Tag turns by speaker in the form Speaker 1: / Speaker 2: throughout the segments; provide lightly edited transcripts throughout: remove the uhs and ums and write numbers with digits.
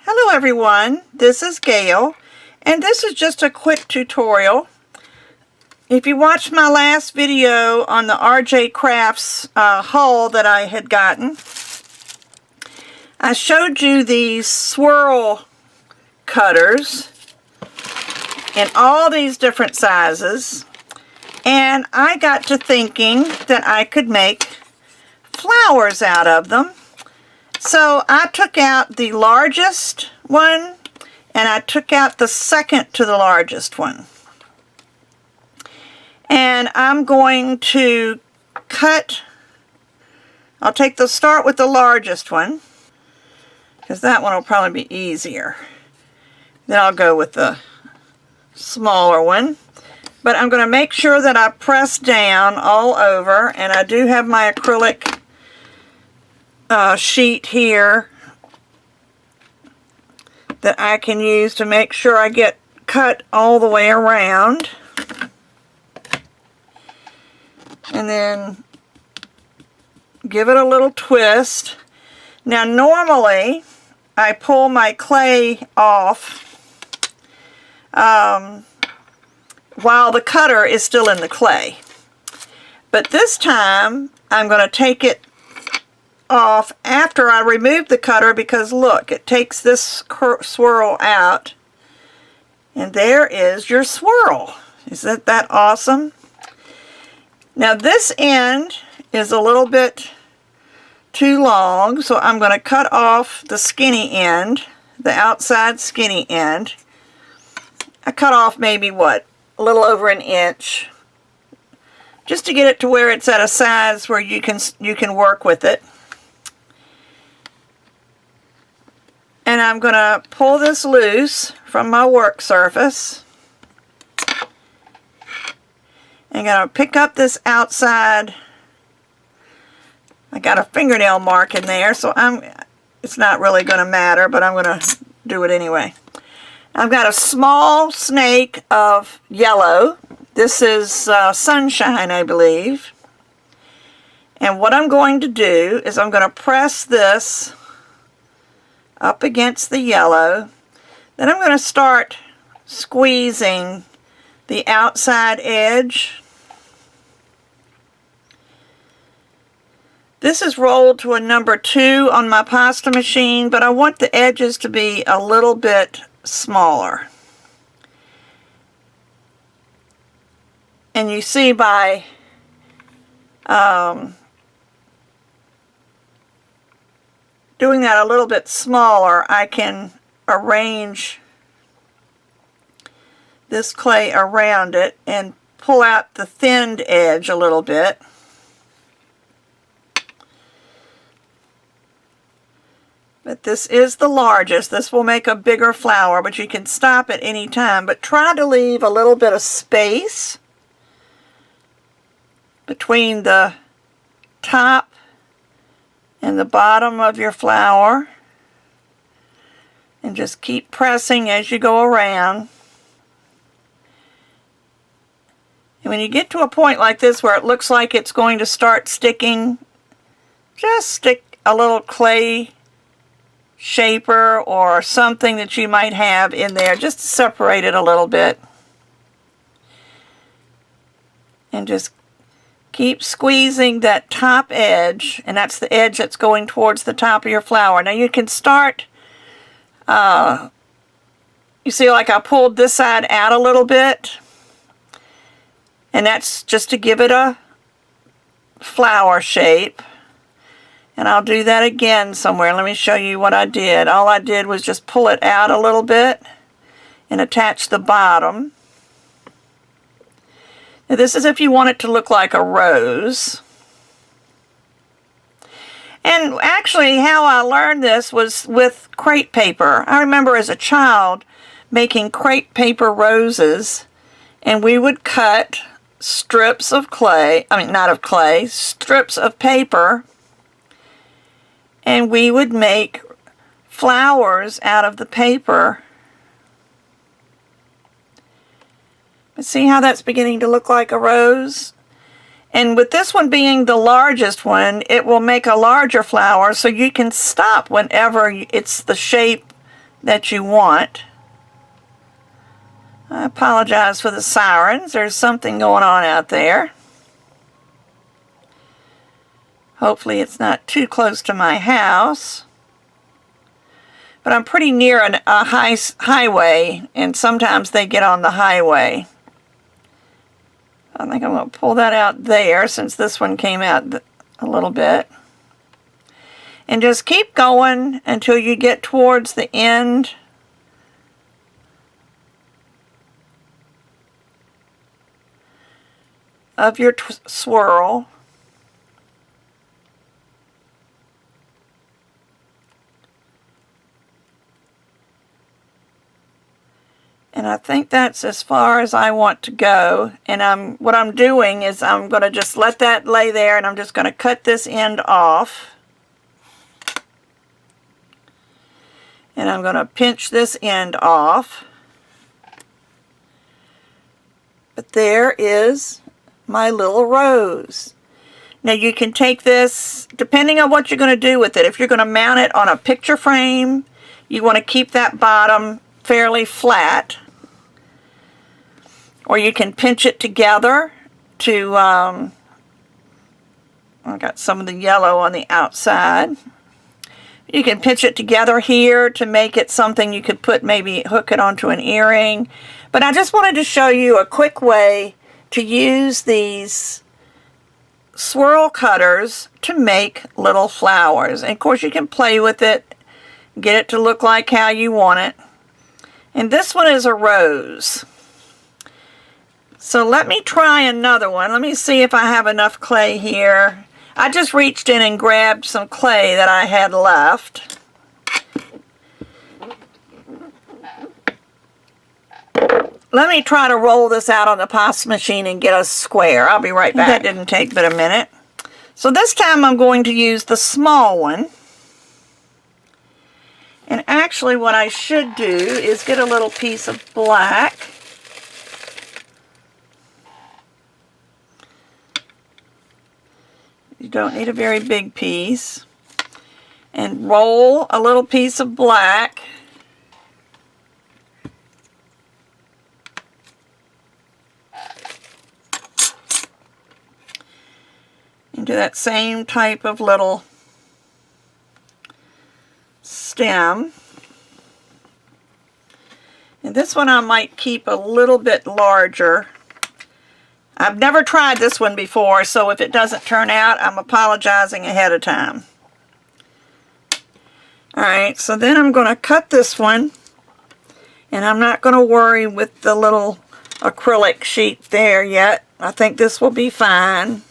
Speaker 1: Hello everyone, this is Gayle, and this is just a quick tutorial. If you watched my last video on the RJ Crafts haul that I had gotten, I showed you these swirl cutters in all these different sizes, and I got to thinking that I could make flowers out of them. So I took out the largest one and I took out the second to the largest one. And I'm going to cut, I'll start with the largest one because that one will probably be easier. Then I'll go with the smaller one. But I'm going to make sure that I press down all over, and I do have my acrylic sheet here that I can use to make sure I get cut all the way around. And then give it a little twist. Now normally I pull my clay off while the cutter is still in the clay. But this time I'm going to take it off after I remove the cutter, because look, it takes this swirl out and there is your swirl. Isn't that awesome? Now this end is a little bit too long, so I'm going to cut off the skinny end, the outside skinny end. I cut off maybe what, a little over an inch, just to get it to where it's at a size where you can work with it. And I'm going to pull this loose from my work surface. I'm going to pick up this outside. I got a fingernail mark in there, so it's not really going to matter, but I'm going to do it anyway. I've got a small snake of yellow. This is Sunshine, I believe. And what I'm going to do is I'm going to press this up against the yellow. Then I'm going to start squeezing the outside edge. This is rolled to a number 2 on my pasta machine, but I want the edges to be a little bit smaller. And you see by doing that a little bit smaller, I can arrange this clay around it and pull out the thinned edge a little bit. But this is the largest. This will make a bigger flower, but you can stop at any time. But try to leave a little bit of space between the top and the bottom of your flower, and just keep pressing as you go around. And when you get to a point like this where it looks like it's going to start sticking, just stick a little clay shaper or something that you might have in there just to separate it a little bit. And just keep squeezing that top edge, and that's the edge that's going towards the top of your flower. Now you can start, you see, like I pulled this side out a little bit, and that's just to give it a flower shape. And I'll do that again somewhere. Let me show you what I did. All I did was just pull it out a little bit and attach the bottom. Now this is if you want it to look like a rose. And actually how I learned this was with crepe paper. I remember as a child making crepe paper roses, and we would cut strips of clay, not of clay, strips of paper, and we would make flowers out of the paper. See how that's beginning to look like a rose? And with this one being the largest one, it will make a larger flower, so you can stop whenever it's the shape that you want. I apologize for the sirens. There's something going on out there. Hopefully it's not too close to my house. But I'm pretty near a highway, and sometimes they get on the highway. I think I'm going to pull that out there since this one came out a little bit. And just keep going until you get towards the end of your swirl. And I think that's as far as I want to go. And what I'm doing is I'm going to just let that lay there, and I'm just going to cut this end off. And I'm going to pinch this end off. But there is my little rose. Now you can take this, depending on what you're going to do with it. If you're going to mount it on a picture frame, you want to keep that bottom fairly flat. Or you can pinch it together to, I got some of the yellow on the outside. You can pinch it together here to make it something you could put, maybe hook it onto an earring. But I just wanted to show you a quick way to use these swirl cutters to make little flowers. And of course you can play with it, get it to look like how you want it. And this one is a rose. So let me try another one. Let me see if I have enough clay here. I just reached in and grabbed some clay that I had left. Let me try to roll this out on the pasta machine and get a square. I'll be right back. That didn't take but a minute. So this time I'm going to use the small one. And actually what I should do is get a little piece of black. You don't need a very big piece. And roll a little piece of black into that same type of little stem. And this one I might keep a little bit larger. I've never tried this one before, so if it doesn't turn out, I'm apologizing ahead of time. Alright, so then I'm going to cut this one, and I'm not going to worry with the little acrylic sheet there yet. I think this will be fine.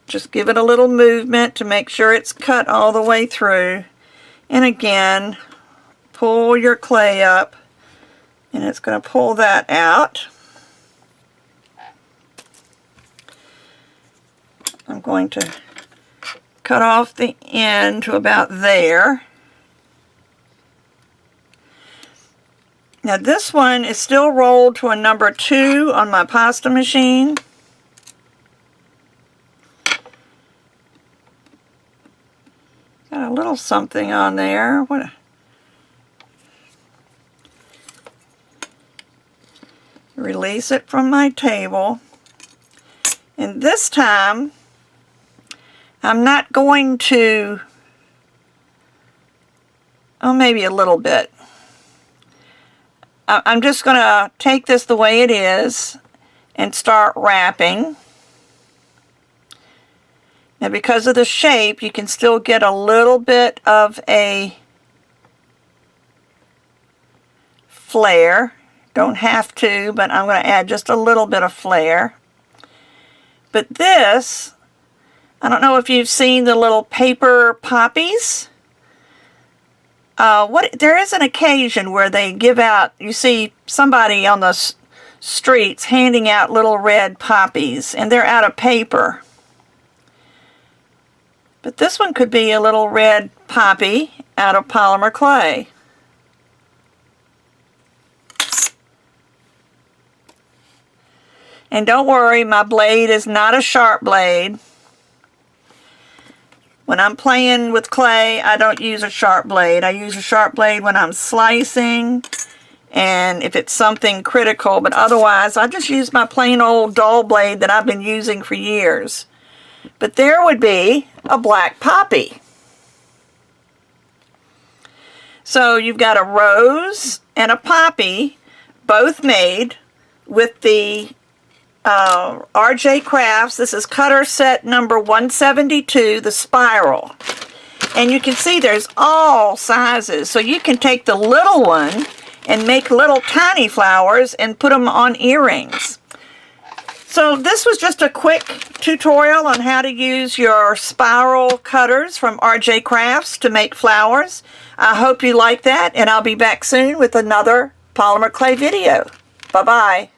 Speaker 1: Just give it a little movement to make sure it's cut all the way through. And again, pull your clay up. And it's going to pull that out. I'm going to cut off the end to about there. Now this one is still rolled to a number 2 on my pasta machine. Got a little something on there. What? Release it from my table, and this time I'm not going to, maybe a little bit. I'm just going to take this the way it is and start wrapping. Now because of the shape, you can still get a little bit of a flare. Don't have to, but I'm going to add just a little bit of flare. But this, I don't know if you've seen the little paper poppies. There is an occasion where they give out, you see somebody on the streets handing out little red poppies, and they're out of paper. But this one could be a little red poppy out of polymer clay. And don't worry, my blade is not a sharp blade. When I'm playing with clay, I don't use a sharp blade. I use a sharp blade when I'm slicing and if it's something critical, but otherwise I just use my plain old dull blade that I've been using for years. But there would be a black poppy. So you've got a rose and a poppy, both made with the RJ Crafts. This is cutter set number 172, the spiral. And you can see there's all sizes. So you can take the little one and make little tiny flowers and put them on earrings. So this was just a quick tutorial on how to use your spiral cutters from RJ Crafts to make flowers. I hope you like that, and I'll be back soon with another polymer clay video. Bye-bye.